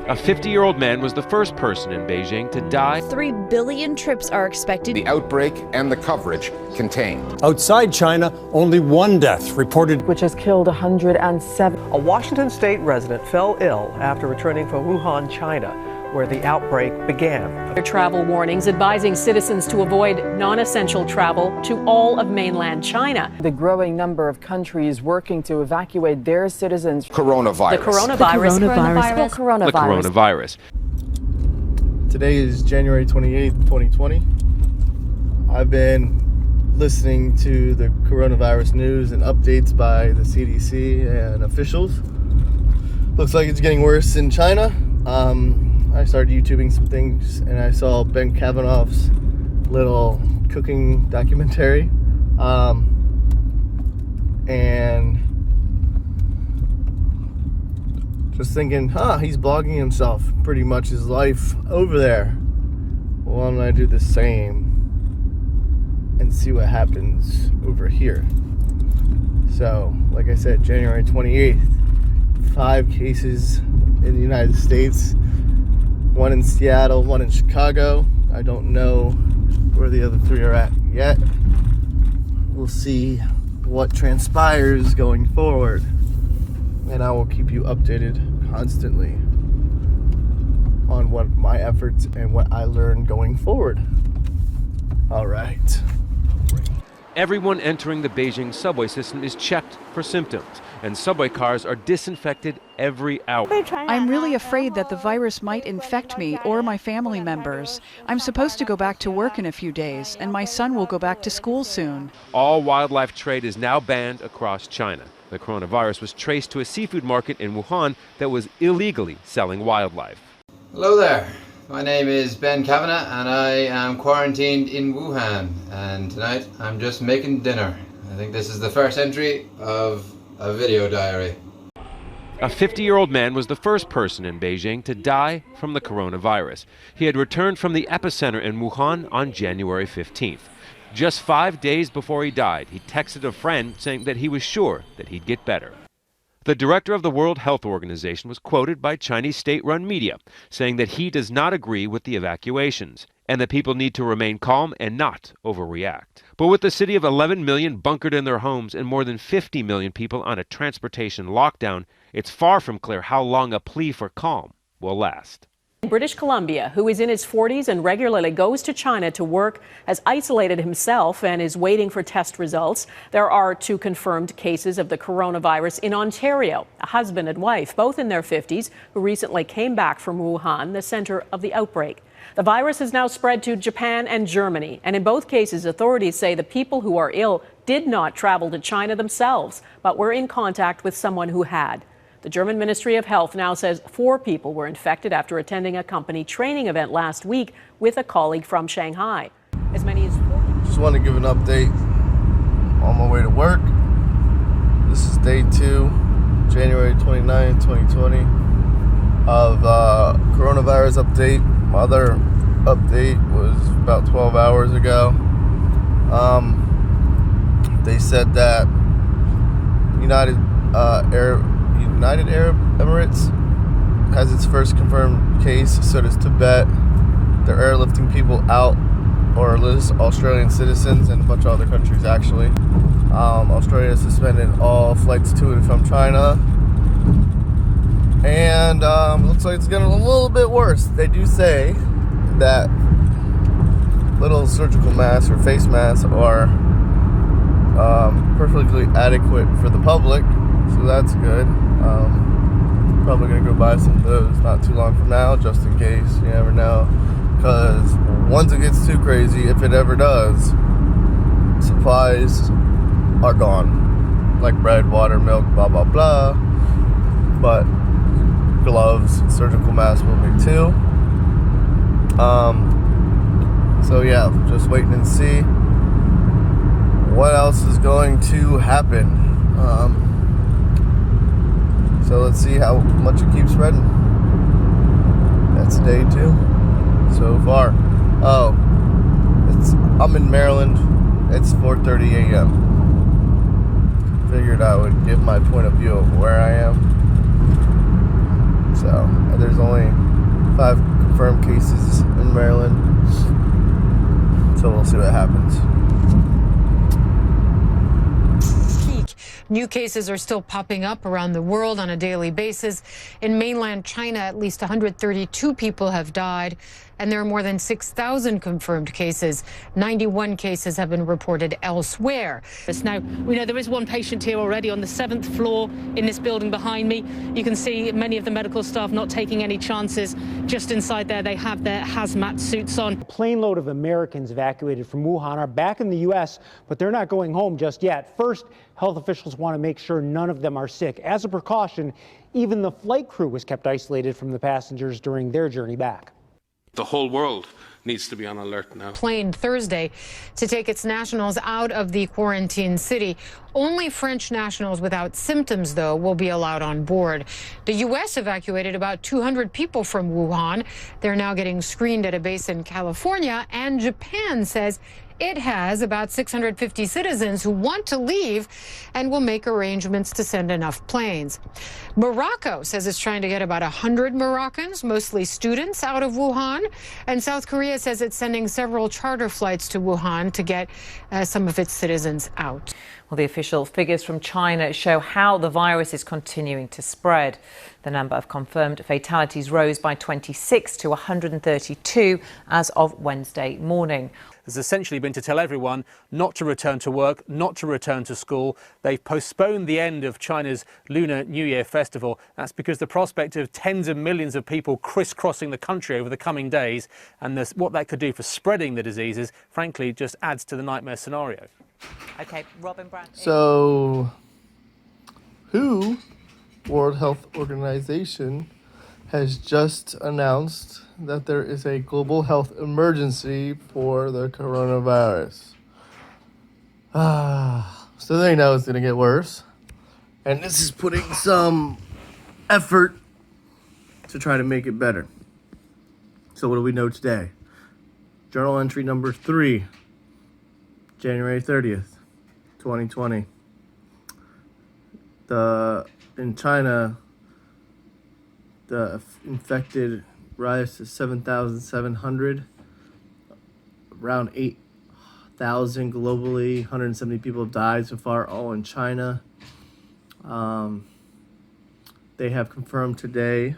A 50-year-old man was the first person in Beijing to die. 3 billion trips are expected. The outbreak and the coverage contained. Outside China, only 1 death reported, which has killed 107. A Washington state resident fell ill after returning from Wuhan, China, where the outbreak began. Travel warnings advising citizens to avoid non-essential travel to all of mainland China. The growing number of countries working to evacuate their citizens. Coronavirus. The coronavirus. Today is January 28th, 2020. I've been listening to the coronavirus news and updates by the CDC and officials. Looks like it's getting worse in China. I started YouTubing some things and I saw Ben Kavanaugh's little cooking documentary. And just thinking, he's blogging himself pretty much his life over there. Well, why don't I do the same and see what happens over here? So, like I said, January 28th, 5 cases in the United States. 1 in Seattle, 1 in Chicago. I don't know where the other 3 are at yet. We'll see what transpires going forward. And I will keep you updated constantly on what my efforts and what I learn going forward. All right. Everyone entering the Beijing subway system is checked for symptoms, and subway cars are disinfected every hour. I'm really afraid that the virus might infect me or my family members. I'm supposed to go back to work in a few days, and my son will go back to school soon. All wildlife trade is now banned across China. The coronavirus was traced to a seafood market in Wuhan that was illegally selling wildlife. Hello there. My name is Ben Kavanagh and I am quarantined in Wuhan, and tonight I'm just making dinner. I think this is the first entry of a video diary. A 50-year-old man was the first person in Beijing to die from the coronavirus. He had returned from the epicenter in Wuhan on January 15th. Just 5 days before he died, he texted a friend saying that he was sure that he'd get better. The director of the World Health Organization was quoted by Chinese state-run media, saying that he does not agree with the evacuations and that people need to remain calm and not overreact. But with the city of 11 million bunkered in their homes and more than 50 million people on a transportation lockdown, it's far from clear how long a plea for calm will last. British Columbia, who is in his 40s and regularly goes to China to work, has isolated himself and is waiting for test results. There are 2 confirmed cases of the coronavirus in Ontario, a husband and wife, both in their 50s, who recently came back from Wuhan, the center of the outbreak. The virus has now spread to Japan and Germany, and in both cases, authorities say the people who are ill did not travel to China themselves, but were in contact with someone who had. The German Ministry of Health now says 4 people were infected after attending a company training event last week with a colleague from Shanghai. As many as 4. Just want to give an update on my way to work. This is day 2, January 29, 2020 of coronavirus update. My other update was about 12 hours ago. They said that United Arab Emirates has its first confirmed case, so does Tibet. They're airlifting people out, or at least Australian citizens and a bunch of other countries actually. Australia suspended all flights to and from China. And looks like it's getting a little bit worse. They do say that little surgical masks or face masks are perfectly adequate for the public, so that's good. Probably gonna go buy some of those not too long from now, just in case. You never know, because once it gets too crazy, if it ever does, supplies are gone, like bread, water, milk, blah blah blah. But gloves, surgical masks will be too. So yeah, just waiting and see what else is going to happen. So let's see how much it keeps spreading. That's day 2 so far. I'm in Maryland. It's 4:30 a.m. Figured I would give my point of view of where I am. So there's only 5 confirmed cases in Maryland. So we'll see what happens. New cases are still popping up around the world on a daily basis. In mainland China, at least 132 people have died, and there are more than 6,000 confirmed cases. 91 cases have been reported elsewhere. Now, we know there is one patient here already on the 7th floor in this building behind me. You can see many of the medical staff not taking any chances. Just inside there, they have their hazmat suits on. A plane load of Americans evacuated from Wuhan are back in the U.S., but they're not going home just yet. First, health officials want to make sure none of them are sick. As a precaution, even the flight crew was kept isolated from the passengers during their journey back. The whole world needs to be on alert now. Plane Thursday to take its nationals out of the quarantine city. Only French nationals without symptoms, though, will be allowed on board. The U.S. evacuated about 200 people from Wuhan. They're now getting screened at a base in California, and Japan says it has about 650 citizens who want to leave and will make arrangements to send enough planes. Morocco says it's trying to get about 100 Moroccans, mostly students, out of Wuhan. And South Korea says it's sending several charter flights to Wuhan to get some of its citizens out. Well, the official figures from China show how the virus is continuing to spread. The number of confirmed fatalities rose by 26 to 132 as of Wednesday morning. Has essentially been to tell everyone not to return to work, not to return to school. They've postponed the end of China's Lunar New Year festival. That's because the prospect of tens of millions of people crisscrossing the country over the coming days and what that could do for spreading the diseases, frankly, just adds to the nightmare scenario. OK, Robin Brown. So, WHO, World Health Organization, has just announced that there is a global health emergency for the coronavirus. So they know it's going to get worse. And this is putting some effort to try to make it better. So what do we know today? Journal entry number 3, January 30th, 2020. In China, the infected rise to 7,700, around 8,000 globally. 170 people have died so far, all in China. They have confirmed today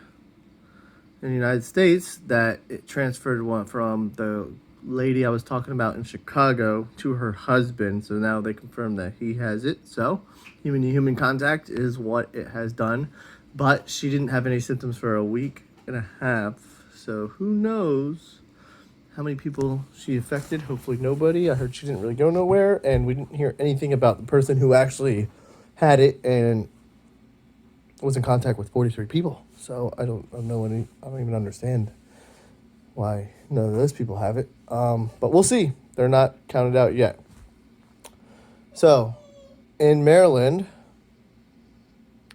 in the United States that it transferred one from the lady I was talking about in Chicago to her husband. So now they confirmed that he has it. So human-to-human contact is what it has done. But she didn't have any symptoms for a week and a half. So who knows how many people she affected? Hopefully nobody. I heard she didn't really go nowhere. And we didn't hear anything about the person who actually had it and was in contact with 43 people. So I don't even understand why none of those people have it. But we'll see. They're not counted out yet. So in Maryland,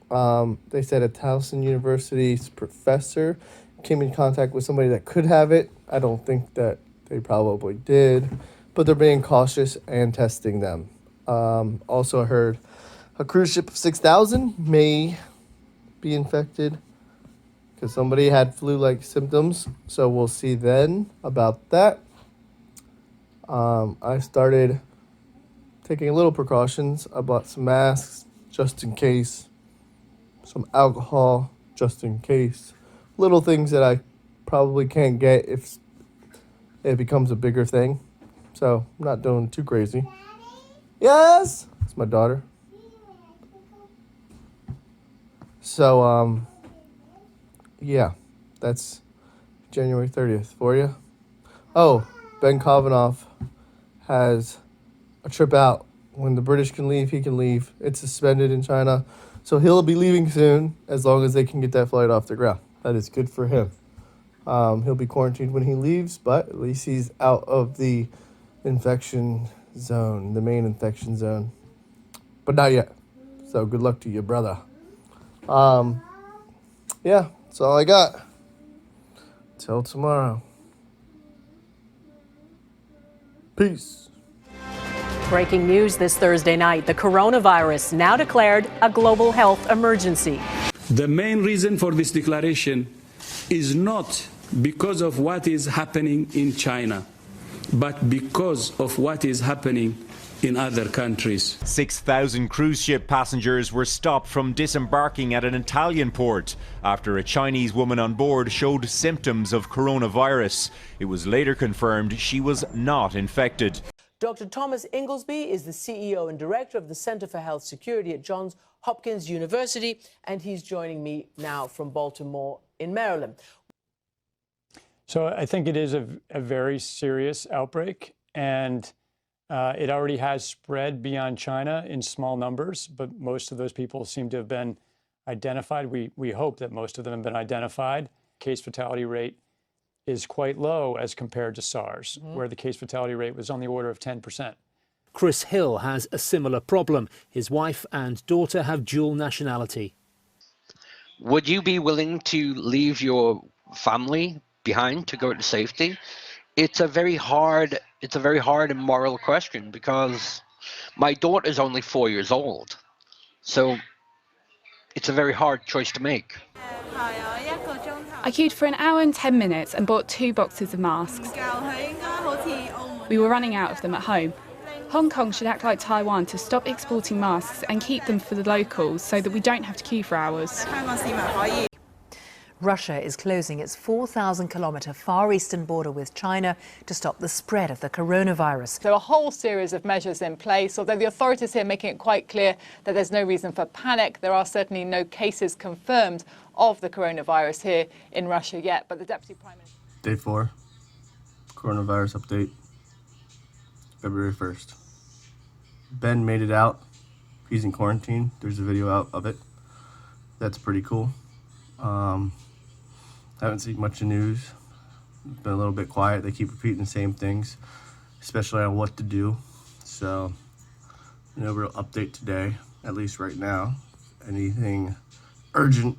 they said a Towson University's professor came in contact with somebody that could have it. I don't think that they probably did, but they're being cautious and testing them. Also, I heard a cruise ship of 6,000 may be infected because somebody had flu-like symptoms. So we'll see then about that. I started taking a little precautions. I bought some masks just in case, some alcohol just in case. Little things that I probably can't get if it becomes a bigger thing. So I'm not doing too crazy. Yes, it's my daughter. So yeah, that's January 30th for you. Oh, Ben Kavanaugh has a trip out. When the British can leave, he can leave. It's suspended in China. So he'll be leaving soon as long as they can get that flight off the ground. That is good for him. He'll be quarantined when he leaves, but at least he's out of the infection zone, the main infection zone. But not yet. So good luck to you, brother. Yeah, that's all I got. Till tomorrow. Peace. Breaking news this Thursday night. The coronavirus now declared a global health emergency. The main reason for this declaration is not because of what is happening in China, but because of what is happening in other countries. 6,000 cruise ship passengers were stopped from disembarking at an Italian port after a Chinese woman on board showed symptoms of coronavirus. It was later confirmed she was not infected. Dr. Thomas Inglesby is the CEO and director of the Center for Health Security at Johns Hopkins University, and he's joining me now from Baltimore in Maryland. So I think it is a very serious outbreak, and it already has spread beyond China in small numbers, but most of those people seem to have been identified. We hope that most of them have been identified. Case fatality rate is quite low as compared to SARS, where the case fatality rate was on the order of 10%. Chris Hill has a similar problem. His wife and daughter have dual nationality. Would you be willing to leave your family behind to go to safety? It's a very hard and moral question, because my daughter is only 4 years old. So it's a very hard choice to make. I queued for an hour and 10 minutes and bought 2 boxes of masks. We were running out of them at home. Hong Kong should act like Taiwan to stop exporting masks and keep them for the locals so that we don't have to queue for hours. Russia is closing its 4,000-kilometre Far Eastern border with China to stop the spread of the coronavirus. There are a whole series of measures in place, although the authorities here are making it quite clear that there's no reason for panic. There are certainly no cases confirmed of the coronavirus here in Russia yet, but the Deputy Prime Minister... Day 4, coronavirus update, February 1st. Ben made it out. He's in quarantine. There's a video out of it. That's pretty cool. Haven't seen much of news. It's been a little bit quiet. They keep repeating the same things, especially on what to do. So, no real update today, at least right now. Anything urgent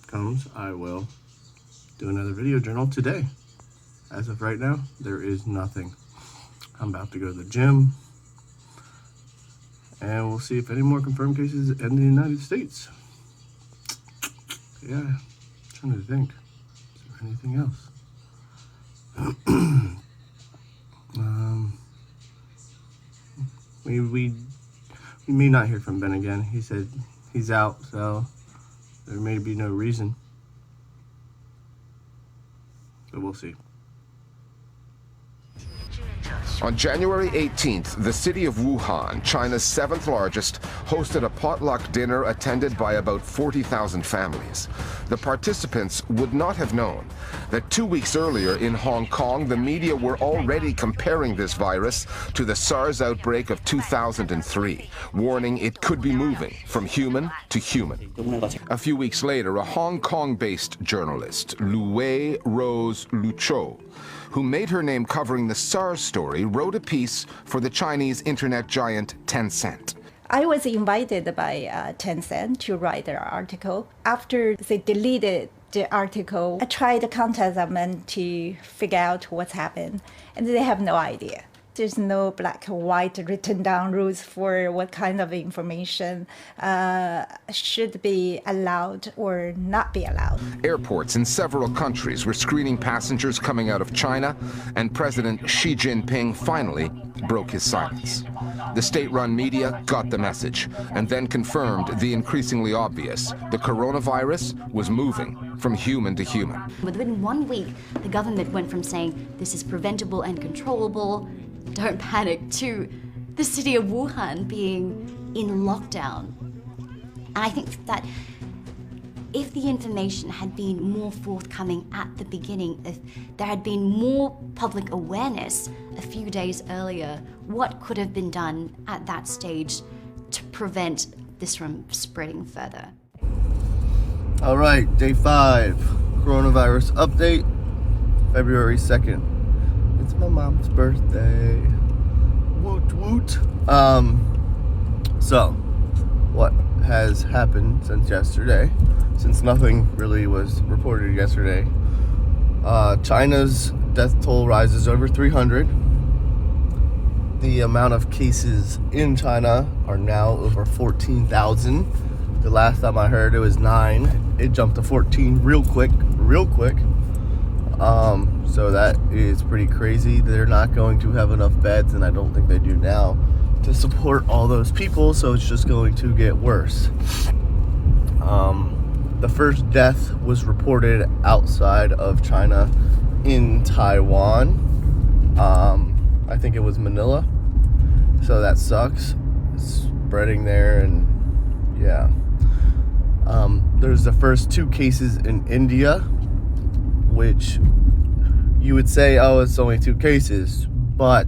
comes, I will do another video journal today. As of right now, there is nothing. I'm about to go to the gym, and we'll see if any more confirmed cases in the United States. Yeah, I'm trying to think. Is there anything else? We may not hear from Ben again. He said he's out, so there may be no reason. So we'll see. On January 18th, the city of Wuhan, China's 7th largest, hosted a potluck dinner attended by about 40,000 families. The participants would not have known that 2 weeks earlier in Hong Kong, the media were already comparing this virus to the SARS outbreak of 2003, warning it could be moving from human to human. A few weeks later, a Hong Kong-based journalist, Lu Rose Lucho, who made her name covering the SARS story, wrote a piece for the Chinese internet giant Tencent. I was invited by Tencent to write an article. After they deleted the article, I tried to contact them and to figure out what's happened, and they have no idea. There's no black and white written down rules for what kind of information should be allowed or not be allowed. Airports in several countries were screening passengers coming out of China, and President Xi Jinping finally broke his silence. The state-run media got the message and then confirmed the increasingly obvious. The coronavirus was moving from human to human. Within 1 week, the government went from saying this is preventable and controllable, don't panic, to the city of Wuhan being in lockdown. And I think that if the information had been more forthcoming at the beginning, if there had been more public awareness a few days earlier, what could have been done at that stage to prevent this from spreading further? All right, day 5, coronavirus update, February 2nd. It's my mom's birthday. Woot woot. So, what has happened since yesterday? Since nothing really was reported yesterday, China's death toll rises over 300. The amount of cases in China are now over 14,000. The last time I heard it was 9. It jumped to 14 real quick. So that is pretty crazy. They're not going to have enough beds, and I don't think they do now, to support all those people, so it's just going to get worse. The first death was reported outside of China in Taiwan. I think it was Manila. So that sucks. It's spreading there, and yeah. There's the first 2 cases in India, which you would say, oh, it's only 2 cases, but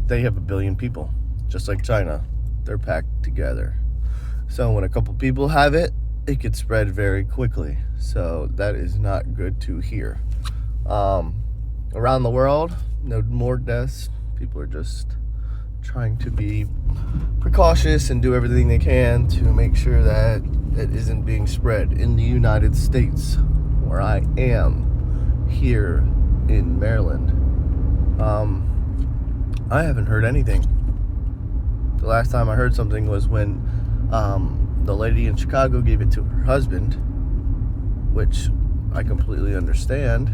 they have 1 billion people, just like China. They're packed together. So when a couple people have it, it could spread very quickly. So that is not good to hear. Around the world, no more deaths. People are just trying to be precautious and do everything they can to make sure that it isn't being spread. In the United States, where I am, here in Maryland, I haven't heard anything. The last time I heard something was when the lady in Chicago gave it to her husband, which I completely understand,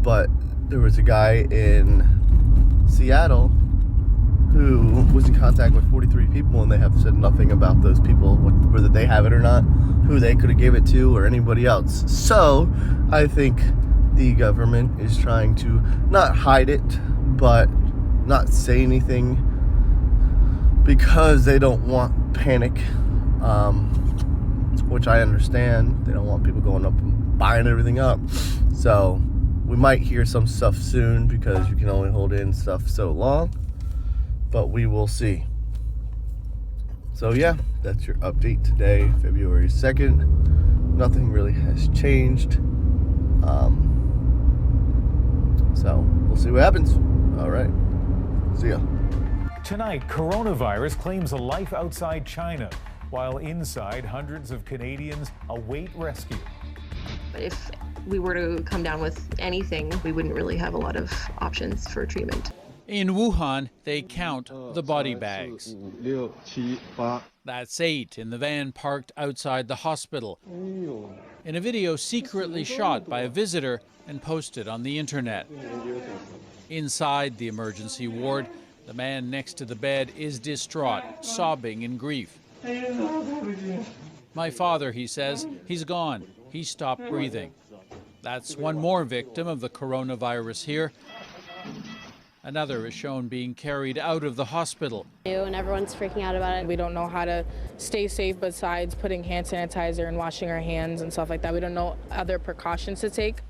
but there was a guy in Seattle who was in contact with 43 people, and they have said nothing about those people, whether they have it or not, who they could have gave it to, or anybody else. So I think the government is trying to not hide it, but not say anything, because they don't want panic, which I understand. They don't want people going up and buying everything up. So we might hear some stuff soon, because you can only hold in stuff so long, but we will see. So yeah, that's your update today, February 2nd. Nothing really has changed. So we'll see what happens. All right. See ya. Tonight, coronavirus claims a life outside China, while inside, hundreds of Canadians await rescue. If we were to come down with anything, we wouldn't really have a lot of options for treatment. In Wuhan, they count the body bags. That's 8 in the van parked outside the hospital. In a video secretly shot by a visitor and posted on the internet. Inside the emergency ward, the man next to the bed is distraught, sobbing in grief. My father, he says, he's gone. He stopped breathing. That's one more victim of the coronavirus here. Another is shown being carried out of the hospital. And everyone's freaking out about it. We don't know how to stay safe besides putting hand sanitizer and washing our hands and stuff like that. We don't know other precautions to take.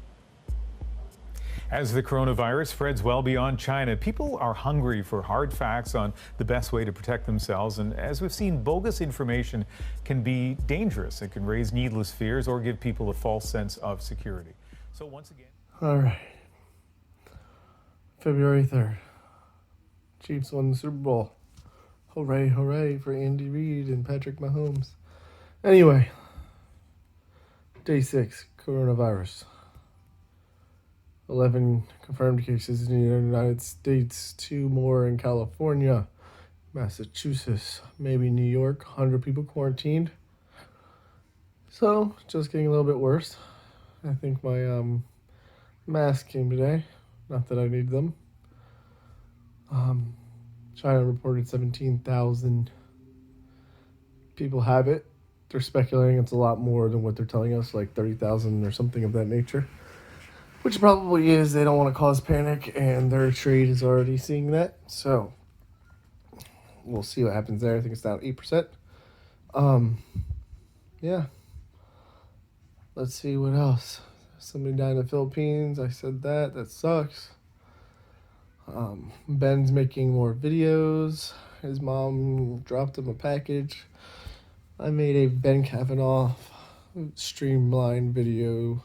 As the coronavirus spreads well beyond China, people are hungry for hard facts on the best way to protect themselves. And as we've seen, bogus information can be dangerous. It can raise needless fears or give people a false sense of security. So once again... All right. February 3rd. Chiefs won the Super Bowl. Hooray, hooray for Andy Reid and Patrick Mahomes. Anyway, day 6, coronavirus. 11 confirmed cases in the United States, 2 more in California, Massachusetts, maybe New York, 100 people quarantined. So, just getting a little bit worse. I think my mask came today. Not that I need them. China reported 17,000 people have it. They're speculating it's a lot more than what they're telling us, like 30,000 or something of that nature. Which probably is. They don't want to cause panic, and their trade is already seeing that. So, we'll see what happens there. I think it's down 8%. Yeah. Let's see what else. Somebody died in the Philippines. I said that. That sucks. Ben's making more videos. His mom dropped him a package. I made a Ben Kavanaugh streamlined video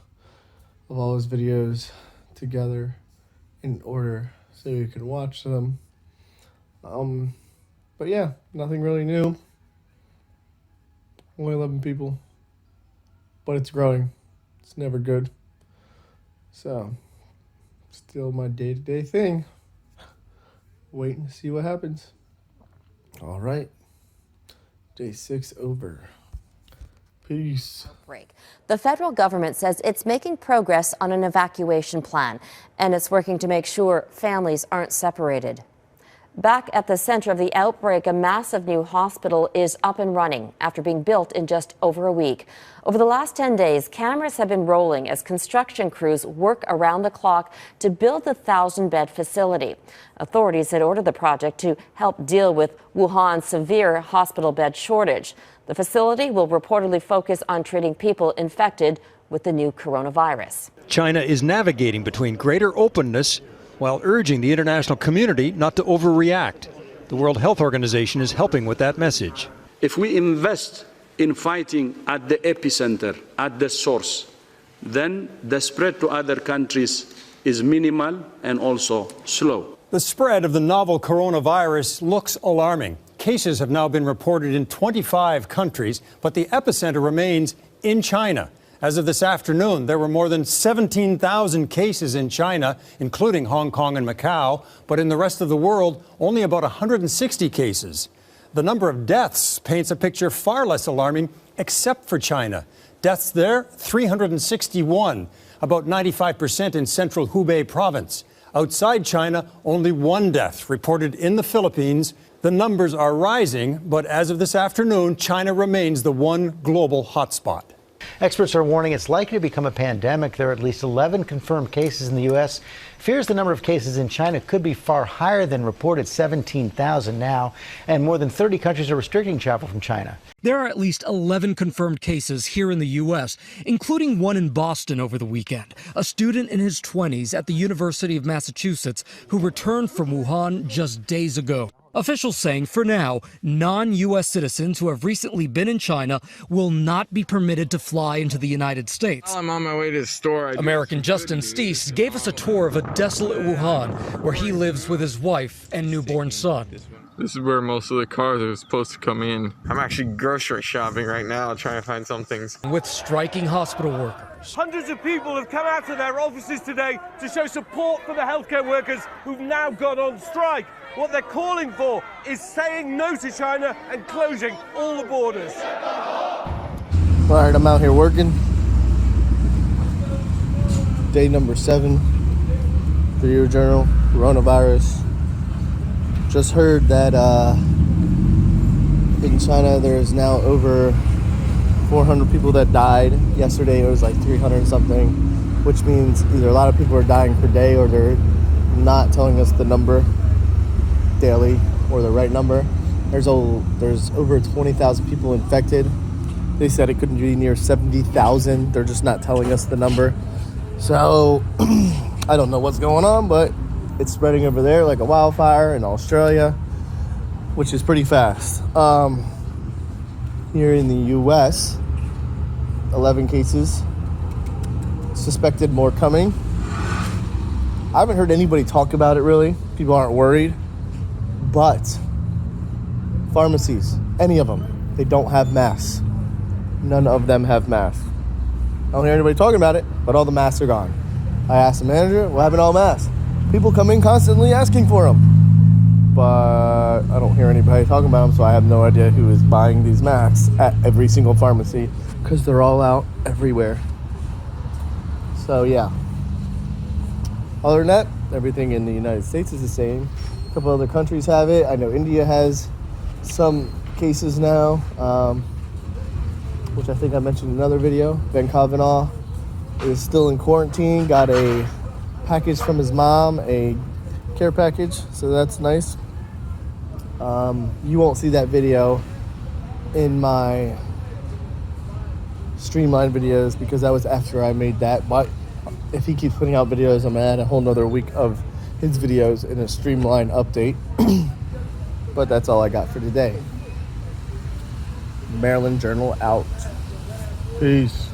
of all his videos together in order so you can watch them. But yeah, nothing really new. Only 11 people. But it's growing. It's never good. So, still my day-to-day thing. Waiting to see what happens. All right. Day 6 over. Peace. Break. The federal government says it's making progress on an evacuation plan, and it's working to make sure families aren't separated. Back at the center of the outbreak, a massive new hospital is up and running after being built in just over a week. Over the last 10 days, cameras have been rolling as construction crews work around the clock to build the 1,000-bed facility. Authorities had ordered the project to help deal with Wuhan's severe hospital bed shortage. The facility will reportedly focus on treating people infected with the new coronavirus. China is navigating between greater openness while urging the international community not to overreact. The World Health Organization is helping with that message. If we invest in fighting at the epicenter, at the source, then the spread to other countries is minimal and also slow. The spread of the novel coronavirus looks alarming. Cases have now been reported in 25 countries, but the epicenter remains in China. As of this afternoon, there were more than 17,000 cases in China, including Hong Kong and Macau, but in the rest of the world, only about 160 cases. The number of deaths paints a picture far less alarming, except for China. Deaths there, 361, about 95% in central Hubei province. Outside China, only one death reported in the Philippines. The numbers are rising, but as of this afternoon, China remains the one global hotspot. Experts are warning it's likely to become a pandemic. There are at least 11 confirmed cases in the U.S. Fears the number of cases in China could be far higher than reported, 17,000 now, and more than 30 countries are restricting travel from China. There are at least 11 confirmed cases here in the U.S., including one in Boston over the weekend, a student in his 20s at the University of Massachusetts who returned from Wuhan just days ago. Officials saying for now, non-U.S. citizens who have recently been in China will not be permitted to fly into the United States. I'm on my way to the store. American Justin Steese gave us a tour of a desolate Wuhan where he lives with his wife and newborn son. This is where most of the cars are supposed to come in. I'm actually grocery shopping right now, trying to find some things. With striking hospital workers. Hundreds of people have come out of their offices today to show support for the healthcare workers who've now gone on strike. What they're calling for is saying no to China and closing all the borders. All right, I'm out here working. Day number 7, Video Journal, coronavirus. Just heard that in China there is now over 400 people that died. Yesterday it was like 300 something, which means either a lot of people are dying per day or they're not telling us the number daily or the right number. There's over 20,000 people infected. They said it couldn't be near 70,000. They're just not telling us the number. So I don't know what's going on, but it's spreading over there like a wildfire in Australia, which is pretty fast. Here in the US, 11 cases, suspected more coming. I haven't heard anybody talk about it really. People aren't worried. But pharmacies, any of them, they don't have masks. None of them have masks. I don't hear anybody talking about it, but all the masks are gone. I asked the manager, what happened to all masks? People come in constantly asking for them. But I don't hear anybody talking about them, so I have no idea who is buying these masks at every single pharmacy because they're all out everywhere. So yeah. Other than that, everything in the United States is the same. A couple other countries have it. I know India has some cases now, which I think I mentioned in another video. Ben Kavanaugh is still in quarantine, got a package from his mom, a care package, so that's nice. You won't see that video in my Streamline videos because that was after I made that, but if he keeps putting out videos, I'm gonna add a whole nother week of his videos in a Streamline update. But that's all I got for today. Maryland Journal out. Peace.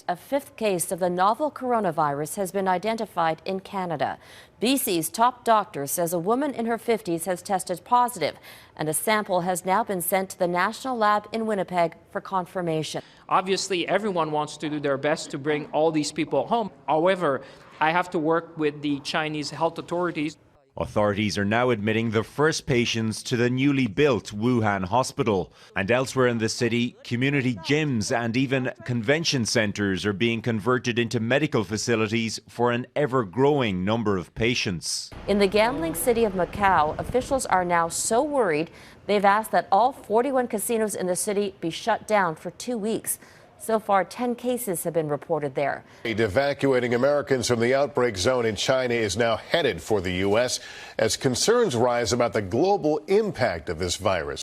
A 5th case of the novel coronavirus has been identified in Canada. BC's top doctor says a woman in her 50s has tested positive, and a sample has now been sent to the national lab in Winnipeg for confirmation. Obviously, everyone wants to do their best to bring all these people home. However, I have to work with the Chinese health authorities. Authorities are now admitting the first patients to the newly built Wuhan hospital. And elsewhere in the city, community gyms and even convention centres are being converted into medical facilities for an ever-growing number of patients. In the gambling city of Macau, officials are now so worried they've asked that all 41 casinos in the city be shut down for 2 weeks. So far, 10 cases have been reported there. Evacuating Americans from the outbreak zone in China is now headed for the U.S. as concerns rise about the global impact of this virus.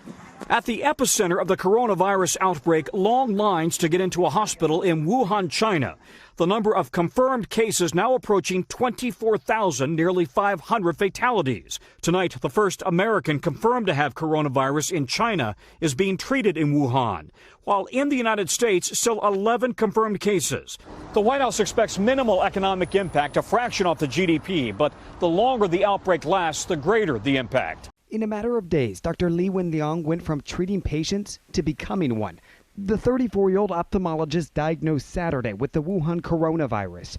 At the epicenter of the coronavirus outbreak, long lines to get into a hospital in Wuhan, China. The number of confirmed cases now approaching 24,000, nearly 500 fatalities. Tonight, the first American confirmed to have coronavirus in China is being treated in Wuhan, while in the United States, still 11 confirmed cases. The White House expects minimal economic impact, a fraction off the GDP, but the longer the outbreak lasts, the greater the impact. In a matter of days, Dr. Li Wenliang went from treating patients to becoming one. The 34-year-old ophthalmologist diagnosed Saturday with the Wuhan coronavirus.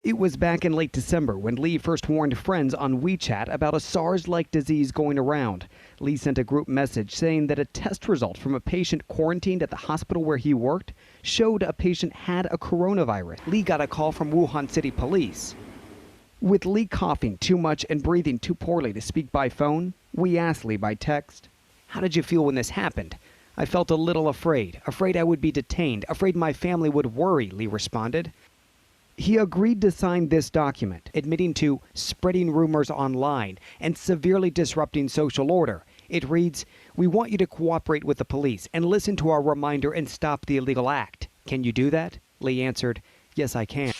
It was back in late December when Li first warned friends on WeChat about a SARS-like disease going around. Li sent a group message saying that a test result from a patient quarantined at the hospital where he worked showed a patient had a coronavirus. Li got a call from Wuhan City Police. With Li coughing too much and breathing too poorly to speak by phone, we asked Li by text, "How did you feel when this happened?" "I felt a little afraid I would be detained, afraid my family would worry," Li responded. He agreed to sign this document, admitting to spreading rumors online and severely disrupting social order. It reads, "We want you to cooperate with the police and listen to our reminder and stop the illegal act. Can you do that?" Li answered, "Yes, I can."